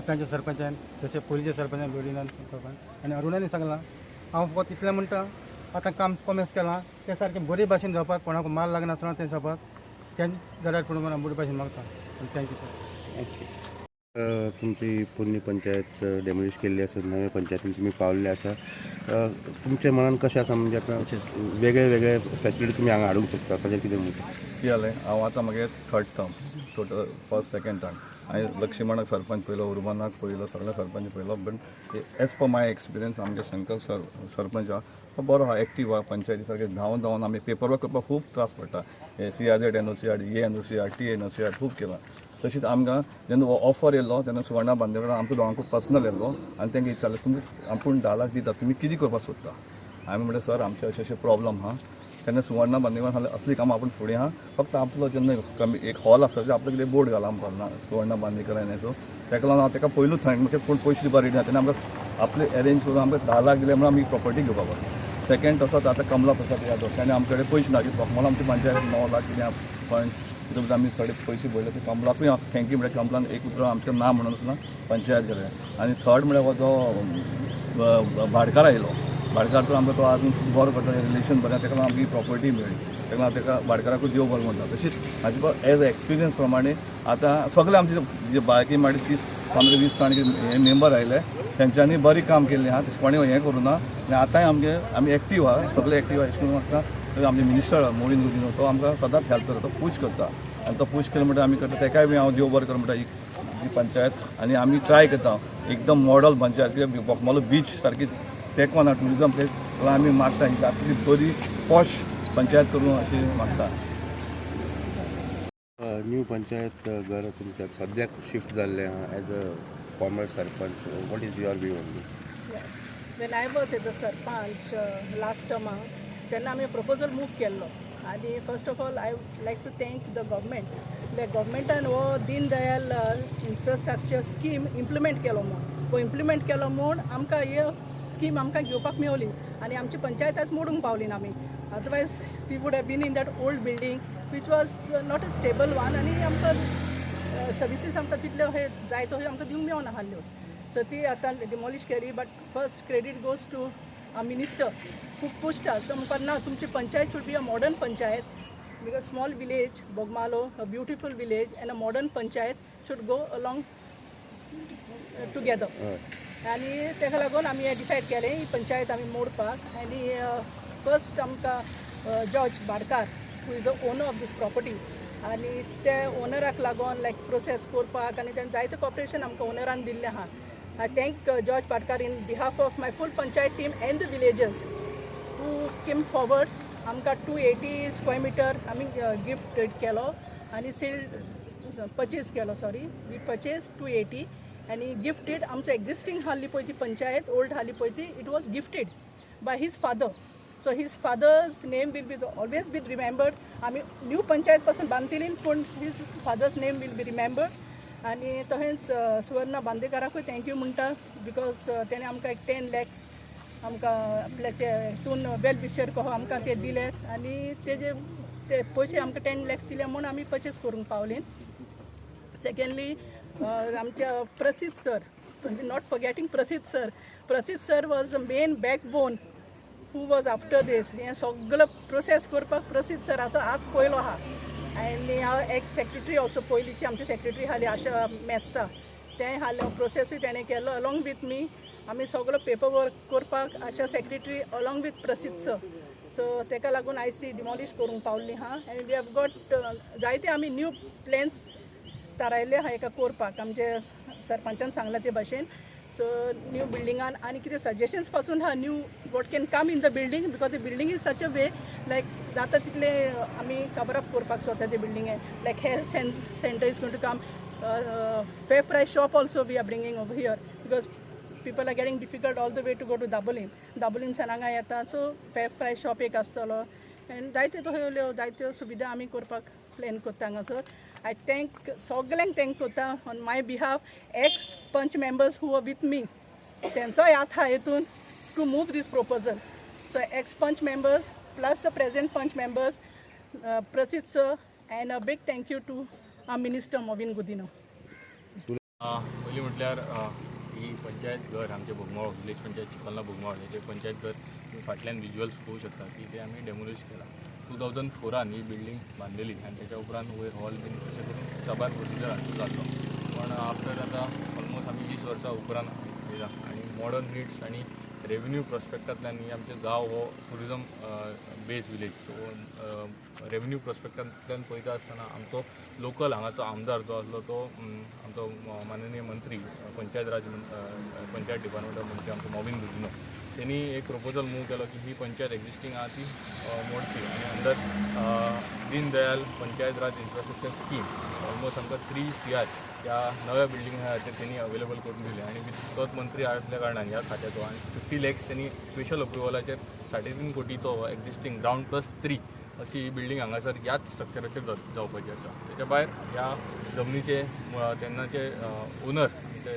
आतांच्या सरपंचान जसे पयलींच्या सरपंचान लोडिनान आनी अरुणानी सांगलां हांव फकत इतलें म्हणटा आतां काम कॉमेस केलां तें सारकें बरे भाशेन जावपाक कोणाक माल लागनासतना तें जावपाक तें जाल्यार पूण म्हणून बरे भाशेन मागता थँक्यू. तुमची पोरणी पंचायत डेमोलिश केल्ली आसा, नव्या पंचायतीन तुमी पावल्ले आसा. तुमच्या मनान कशें आसा म्हणजे आतां वेगळे वेगळे फॅसिलिटी तुमी हांगा हाडूंक शकता ताजेर कितें म्हणटा? कितें जालें हांव आतां म्हागे third term total first second term हांवें लक्ष्मणाक सरपंच पयलो, उर्बानाक पयलो, सगळ्या सरपंच पयलो. But as per my experience आमगे शंकर सरपंच आहा तो बरो आहा, एक्टीव आहा. पंचायती सारकें धांवन धांवन आमी पेपर वर्क करपाक खूब त्रास पडटा. CRZ NOC हाड, NOC हाड, TA NOC हाड खूब केलां. तशीच आमकां जेन्ना ऑफर येयलो तेन्ना सुवर्णा बांदेकरान आमकां दोगांकूय पर्सनल येयलो आनी तेंगे विचारलें तुमी आपूण 10 लाख दिता, तुमी कितें करपाक सोदता. हांवें म्हणलें सर आमचे अशें प्रॉब्लम आहा. तेन्ना सुवर्णा बांदेकरान सांगलें असली कामां आपूण फुडें आहा, फक्त आपलो जेन्ना एक हॉल आसा जे आपलो कितें बोर्ड घाला म्हणपाक सुवर्णा बांदेकरान सो तेका लागून हांव तेका पयलूच सांगलें म्हाका कोण पयशे दिवपाक रेडी ना. तेन्ना आमकां आपले अरेंज करून आमकां 10 लाख दिले म्हणून आमी प्रॉपर्टी घेवपाक पडटा. सेकंड तसोच आतां कमला प्रसाद यादव ताणें आमचे कडेन पयशे ना म्हणून आमची पंचायत 9 लाख कितें फंड तितून आमी थोडे पयशे भरले ते कमलाकूय हांव थँक्यू म्हणल्यार कमलान एक उतर आमचें ना म्हणून सुद्दां पंचायत गेले. आनी थर्ड म्हळ्यार हो जो भाटकार आयलो, भाटकार तर आमकां तो आजून बरो करता, रिलेशन बरें, ताका लागून आमची प्रॉपर्टी मेळ्ळी. ताका लागून ताका भाटकाराकूय देव बरो म्हणटा. तशीच म्हाजे एज एक्सपिरियन्स प्रमाणे आतां सगळे आमचे जे बायकी माडी 30-15-20 हे मेंबर आयले तेंच्यांनी बरी काम केल्लें आहा, तशें कोणें हें करूं ना. आनी आतांय आमी एक्टीव आहा, सगळे एक्टीव आहा. अशें म्हाका आमचे मिनिस्टर मोडीन गुदिनो तो आमकां सदांच हेल्प करता, तो पूश करता. आनी तो पूश केलो म्हणटा आमी करता तेकाय बी हांव देव बरें कर म्हणटा ही पंचायत. आनी आमी ट्राय करता एकदम मॉडल पंचायत, कित्याक बोगमालो बीच सारकी तेंकोना ट्युरिजम प्लेस, जाल्यार आमी मागता ही सारकी बरी पॉश पंचायत करूं अशी मागता. न्यू पंचायत घर तुमच्या सद्याक शिफ्ट जाल्लें आहा as a former sarpanch. What is your view on this? When I was as a sarpanch last टर्माक तेन्ना आमी प्रपोजल मूव केल्लो. आनी first of all I like to thank the government. गव्हर्मेंटान हो Deen Dayal infrastructure scheme implement केलो म्हूण. तो इम्प्लिमेंट केलो म्हूण आमकां ही स्कीम आमकां घेवपाक मेवली आनी आमची पंचायत आयज मोडूंक पावली ना आमी. Otherwise we would have been in that old building which was not a stable one. आनी आमकां सर्विसीस आमकां तितल्यो हे जाय त्यो आमकां दिवंक मेवना आहल्यो. सो ती आतां डिमॉलिश केली. But first credit goes to a minister who pushed us. So म्हणपाक ना तुमची panchayat should be a modern panchayat, because small village Bogmalo, a beautiful village, and a modern panchayat should go along together. आनी तेका लागून आमी हे decide केलें ही पंचायत आमी मोडपाक. आनी फर्स्ट आमकां George Bhatkar who is the owner of this property, आनी ते ओनराक लागून लायक प्रोसेस करपाक आनी तेणें जायतें कॉपरेशन आमकां ओनरान दिल्लें आहा. I thank George Bhatkar in behalf of my full panchayat team and the villagers who came forward. आमकां 280 square meter आमी गिफ्ट केलो आनी सील परचेज केलो. सॉरी, वी परचेज 280 आनी गिफ्टेड. आमचो एक्झिस्टींग हाली पळय ती पंचायत ओल्ड हाली पळय ती it was gifted by his father. So his father's name will be always be remembered. आमी न्यू पंचायत पासून बांदतली पूण his father's name will be remembered. आनी तशेंच सुवर्णा बांदेकराकूय थँक्यू म्हणटा, बिकॉज तेणें आमकां एक 10 lakhs आमकां आपल्या ते हितून वेल विशर कहो आमकां ते दिले आनी तेजे ते पयशे आमकां 10 lakhs दिले म्हूण आमी परचेज करूंक पावलीं. सेकेंडली आमच्या प्रसिद्ध sir, not forgetting Prasiddh sir was the main backbone who was after this. हें सगळो प्रोसेस करपाक प्रसिद्ध सराचो हात पयलो आहा. आनी हांव एक सेक्रेटरी ऑल्सो पयलींची आमची सेक्रेटरी हाली आशा मेस्ता तें हाले प्रोसेसूय तेणें केलो अलॉंग वीथ मी. आमी सगळो पेपर वर्क करपाक आशा सेक्रेटरी अलॉंग वीथ प्रसिद्ध सर. सो तेका लागून आयज ती डिमॉलिश करूंक पावल्ली आहा. आनी वी हॅव गॉट जायते आमी न्यू प्लॅन्स थारायल्ले आहा हेका करपाक आमचे सरपंचान सांगला ते भाशेन. सो न्यू बिल्डिंगान आनी कितें सजेशन्स पासून आहा new what can come in the building, because the building is such a way like जाता तितले आमी कवर अप करपाक सोदता ते बिल्डिंगे. Like health centre is going to come, fair price shop also we are bringing over here, because people are getting difficult all the way to go to दाबोलीमसान हांगा येता. सो फेर प्रायस शॉप एक आसतलो आनी जायत्यो तल्यो जायत्यो सुविधा आमी करपाक प्लॅन करता हांगासर. I thank सगळ्यांक थँक करता on my behalf. Ex panch members who are with me तेंचोय हात आहा हितून to move this proposal. So ex panch members plus the present panch members, प्रसिद्ध sir, and a big thank you to our Minister Moin Gudino. पयलीं म्हटल्यार ही पंचायत घर आमचे बोगमाळ village panchayat चिखलना बोगमाळ हेचे पंचायत घर तुम्ही फाटल्यान विज्युअल्स पळोवंक शकता की ते आमी डेमोलिश केला 2004 ही बिल्डींग बांदलेली आनी त्याच्या उपरांत वयर हॉल बीन तशें करून साबार प्रोसिजर हांचो जाल्लो पण आफ्टर आतां ऑलमोस्ट आमी 20 वर्सां उपरांत येयला आनी मॉडर्न नीड्स आनी रेवन्यू प्रॉस्पेक्टांतल्यान ही आमचे गांव हो tourism based village so revenue प्रॉस्पेक्टांतल्यान पळयता आसतना आमचो लोकल हांगाचो आमदार जो आसलो तो आमचो माननीय मंत्री पंचायत राज पंचायत डिपार्टमेंटाचो मंत्री आमचो मोविन गुदिनो त्यांनी एक प्रपोजल मूव केलो की ही पंचायत एक्झिस्टींग आहा ती मोडची आनी अंडर दीन दयाल पंचायत राज इन्फ्रास्ट्रक्चर स्कीम ऑलमोस्ट आमकां 3 CR ह्या नव्या बिल्डिंगा खातीर त्यांनी अवेलेबल करून दिले आणि तोच मंत्री आसल्या कारणान ह्या खात्याचो आणि 50 lakhs त्यांनी स्पेशल अप्रुवलाचेर 3.5 कोटीचो एक्झिस्टींग ग्राउंड +3 अशी ही बिल्डींग हांगासर ह्याच स्ट्रक्चराचेर जावपाची आसा. त्याच्या भायर ह्या जमनीचे तेन्नाचे ओनर ते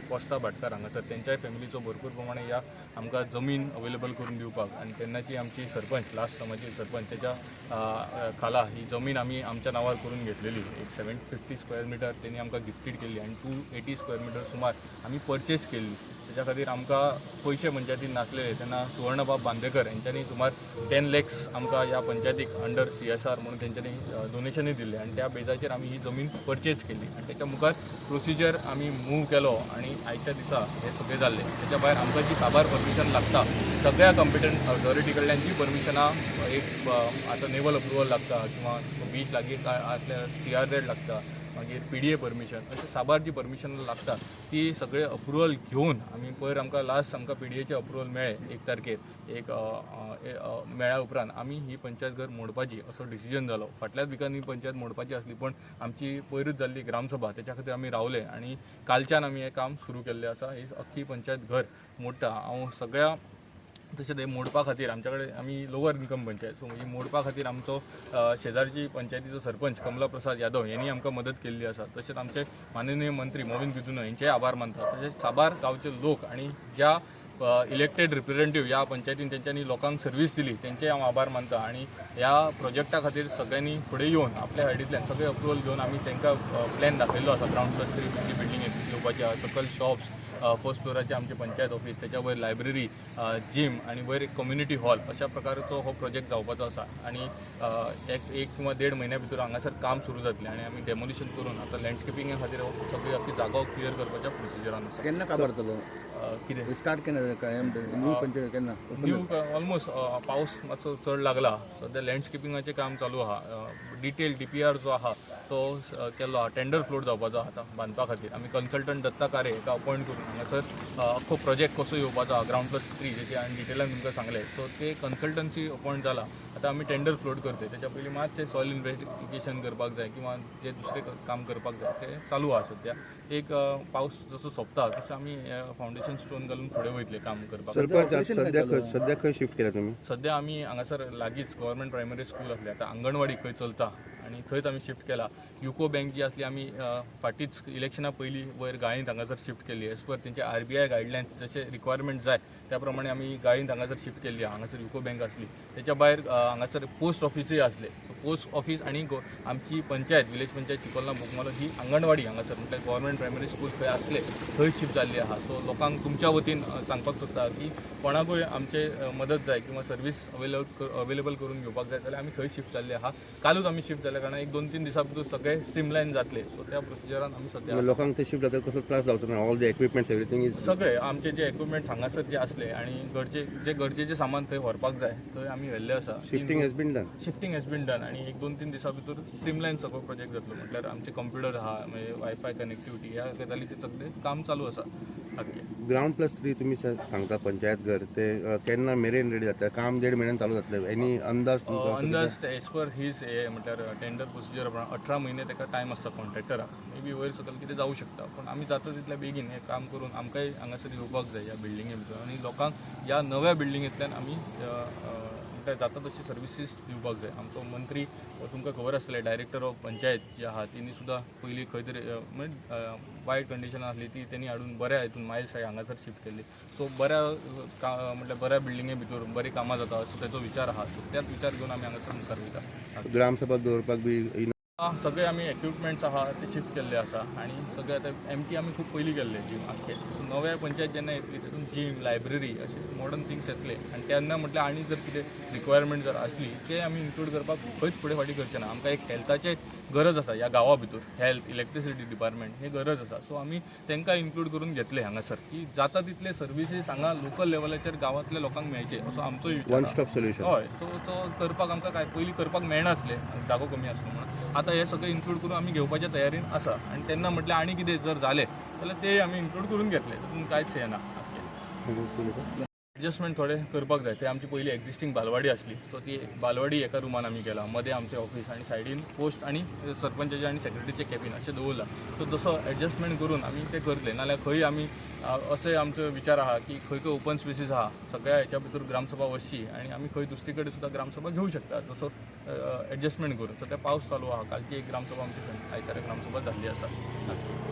कोस्ता भाटकार हांगासर तेंच्याय फॅमिलीचो भरपूर प्रमाणे ह्या आमकां जमीन अवेलेबल करून दिवपाक आणि तेन्नाची आमची सरपंच लास्ट टर्माची सरपंच त्याच्या खाला ही जमीन आमी आमच्या नांवार करून घेतलेली एक 750 स्क्वेअर मिटर त्यांनी आमकां गिफ्टीड केल्ली आणि 280 स्क्वेअर मिटर सुमार आमी परचेस केल्ली. त्याच्या खातीर आमकां पयशे पंचायतीन नासलेले तेन्ना सुवर्णबाब बांदेकर यांच्यानी सुमार 10 lakhs आमकां ह्या पंचायतीक अंडर CSR म्हणून तेंच्यांनी डोनेशनूय दिल्लें आणि त्या बेजाचेर आमी ही जमीन परचेस केली आणि त्याच्या मुखार प्रोसिजर आमी मूव केलो आणि आयच्या दिसा हे सगळें जाल्लें. त्याच्या भायर आमकां जी साबार परमिशन लागता सगळ्या कॉम्पिटंट ऑथॉरिटी कडल्यान जी परमिशनां एक आतां नेवल अप्रुवल लागता किंवा बीच लागीं आसल्यार CRZ लागता मागीर PDA परमिशन अशें साबार जी परमिशन लागता ती सगळे अप्रुवल घेवन आमी पयर आमकां लास्ट आमकां PDAचे अप्रुवल मेळ्ळें 1 तारखेर एक मेळ्ळ्या उपरांत आमी ही पंचायत घर मोडपाची असो डिसिजन जालो. फाटल्याच विकान ही पंचायत मोडपाची आसली पण आमची पयरूच जाल्ली ग्रामसभा त्याच्या खातीर आमी रावले आणि कालच्यान आमी हें काम सुरू केल्लें आसा. ही अख्खी पंचायत घर मोडटा हांव सगळ्या तशें ते मोडपा खातीर आमच्या कडेन आमी लोवर इन्कम पंचायत सो ही मोडपा खातीर आमचो शेजारची पंचायतीचो सरपंच कमला प्रसाद यादव यांनी आमकां मदत केल्ली आसा. तशेंच आमचे माननीय मंत्री मोविन गुदिनो यांचेय आभार मानता. तशेंच साबार गांवचे लोक आणि ज्या इलेक्टेड रिप्रेझेंटेटिव्ह ह्या पंचायतीन तेंच्यांनी लोकांक सर्व्हिस दिली तेंचे हांव आभार मानता आणि ह्या प्रोजेक्टा खातीर सगळ्यांनी फुडें येवन आपल्या सायडींतल्यान सगळे अप्रुवल घेवन आमी तांकां प्लॅन दाखयल्लो आसा. ग्राउंड +3 बिल्डींग येवपाची आहा. सकयल शॉप्स फर्स्ट फ्लोराचे आमचे पंचायत ऑफिस त्याच्या वयर लायब्ररी जिम आणि वयर एक कम्युनिटी हॉल अशा प्रकारचो हो प्रोजेक्ट जावपाचो आसा आणि एक किंवा 1.5 महिन्या भितर हांगासर काम सुरू जातलें आणि आमी डेमोलिशन करून आतां लँडस्केपिंगा खातीर सगळी आपली जागो क्लियर करपाच्या प्रोसिजरान आसा. केन्ना काबारतलो कितें स्टार्ट केन्ना न्यू पंचायत केन्ना न्यू ऑलमोस्ट पावस मातसो चड लागला सद्या लँडस्केपिंगाचें काम चालू आहा. डिटेल DPR जो आहा तो केल्लो आहा. टेंडर फ्लोट जावपाचो आहा बांदपा खातीर आमी कन्सल्टंट दत्ता कारे हेका अपॉयंट करून हांगासर अख्खो प्रोजेक्ट कसो येवपाचो आहा ग्राउंड +3 जेचे हांवें डिटेलान तुमकां सांगलें सो ते कन्सल्टन्सी अपॉयंट जाला. आतां आमी टेंडर फ्लोट करता त्याच्या पयलीं मातशें सॉयल इन्व्हेस्टिगेशन करपाक जाय किंवा जे दुसरें काम करपाक जाय ते चालू आहा सद्या. एक पावस जसो सोंपता तसो आमी फावंडेशन स्टोन घालून फुडें वयतले काम करपाक. सरपंच सध्या खंय शिफ्ट केला तुम्ही? सध्या आमी हांगासर लागींच गव्हर्मेंट प्रायमरी स्कूल आसली आतां आंगणवाडी खंय चलता आणि थंयच आमी शिफ्ट केला. युको बँक जी आसली आमी फाटींच इलेक्शना पयलीं वयर गाळींत हांगासर शिफ्ट केल्ली एज पर तेंचे RBI गायडलायन्स जशे रिक्वायरमेंट जाय त्या प्रमाणे आमी गाळींत हांगासर शिफ्ट केल्ली. हांगासर युको बँक आसली त्याच्या भायर हांगासर पोस्ट ऑफिसूय आसले. पोस्ट ऑफिस आणि आमची पंचायत विलेज पंचायत चिखलना बोगमालो ही आंगणवाडी हांगासर म्हटल्यार गव्हर्मेंट प्रायमरी स्कूल खंय आसले थंय शिफ्ट जाल्ली आहा. सो लोकांक तुमच्या वतीन सांगपाक सोदता की कोणाकूय आमचे मदत जाय किंवा सर्वीस अवेलेबल करून घेवपाक जाय जाल्यार आमी थंय शिफ्ट जाल्ले आहा. कालूच आमी शिफ्ट जाल्या कारणान 1-2-3 दिसां भितर सगळे स्ट्रीमलायन जातले. सो त्या प्रोसिजरान आमी सद्या लोकांक ते शिफ्ट जाता कसलो त्रास जावचो ना? All the equipments everything is सगळे आमचे जे इक्विपमेंट्स हांगासर जे आसले आणि गरजेचे सामान थंय व्हरपाक जाय थंय आमी व्हेल्ले आसा. Shifting has been done. Shifting has been done आणि 1-2-3 दिसां भितर स्ट्रीमलायन सगळो प्रोजेक्ट जातलो. म्हटल्यार आमचे कंप्युटर आहा मागीर वायफाय कनेक्टिविटी ह्या गजालीचे सगळे काम चालू आसा. ग्राउंड +3 तुम्ही सांगता पंचायत घर ते केन्ना मेरेन रेडी जातलें? काम 1.5 महिन्यान चालू जातलें. एनी अंदाज अंदाज एज पर हीज हे म्हटल्यार टेंडर प्रोसिजर 18 महिने ताका टायम आसता कॉन्ट्रॅक्टराक. मे बी वयर सकयल कितें जावं शकता पण आमी जाता तितल्या बेगीन हें काम करून आमकांय हांगासर येवपाक जाय ह्या बिल्डिंगे भितर आणि लोकांक ह्या नव्या बिल्डिंगेंतल्यान आमी जाता तशी सर्विसीस दिवपाक जाय. आमचो मंत्री तुमकां खबर आसतलें डायरेक्टर ऑफ पंचायत जी आहा तिणी सुद्दां पयलीं खंय तरी वायट कंडिशन आसली ती तेणी हाडून बऱ्या हितून मायल्स हांगासर शिफ्ट केल्ली. सो म्हटल्यार बऱ्या बिल्डिंगे भितर बरीं कामां जाता असो तेचो विचार आहा. सो त्याच विचार घेवन आमी हांगासर मुखार वयता. ग्रामसभा दवरपाक बी सगळे आमी इक्विपमेंट्स आहा ते शिफ्ट केल्ले आसा आनी सगळे आतां एमटी आमी खूब पयलीं केल्ले जीम आख्खे सो नवे पंचायत जेन्ना येतली तेतून जीम लायब्ररी अशे मॉडर्न थिंग्स येतले आनी तेन्ना म्हटल्यार आनी जर कितें रिक्वायरमेंट जर आसली ते आमी इन्क्लूड करपाक खंयच फुडें फाटीं करचे ना आमकां एक हेल्थाचे गरज आसा ह्या गांवा भितर हेल्थ इलेक्ट्रिसिटी डिपार्टमेंट हे गरज आसा सो आमी तांकां इन्क्लूड करून घेतले हांगासर की जाता तितले सर्विसीस हांगा लोकल लेवलाचेर गांवांतल्या लोकांक मेळचे असो आमचो विचार वन आसा. Stop solution. हय तो करपाक आमकां काय पयलीं करपाक मेळनासलें जागो कमी आसलो म्हणून आतां हे सगळें इन्क्लूड करून आमी घेवपाच्या तयारीन आसा आनी तेन्ना म्हटल्यार आनी कितें जर जालें जाल्यार ते आमी इन्क्लूड करून घेतले तातूंत कांयच हें ना. एडजस्टमेंट थोडे करपाक जाय ते आमची पयली एक्झिस्टींग बालवाडी आसली सो ती बालवाडी एका रुमान आमी केला मदें आमचें ऑफिस आनी सायडीन पोस्ट आनी सरपंचाचें आनी सेक्रेटरीचें कॅबिन अशें दवरलां सो जसो एडजस्टमेंट करून आमी ते करतले नाल्यार खंय आमी अशें आमचो विचार आहा की खंय खंय ओपन स्पेसीस आहा सगळ्या हेच्या भितर ग्रामसभा वचची आनी आमी खंय दुसरे कडेन सुद्दां ग्रामसभा घेवं शकता जसो एडजस्टमेंट करून सध्या पावस चालू आहा कालची एक ग्रामसभा आमची आयतारा ग्रामसभा जाल्ली आसा.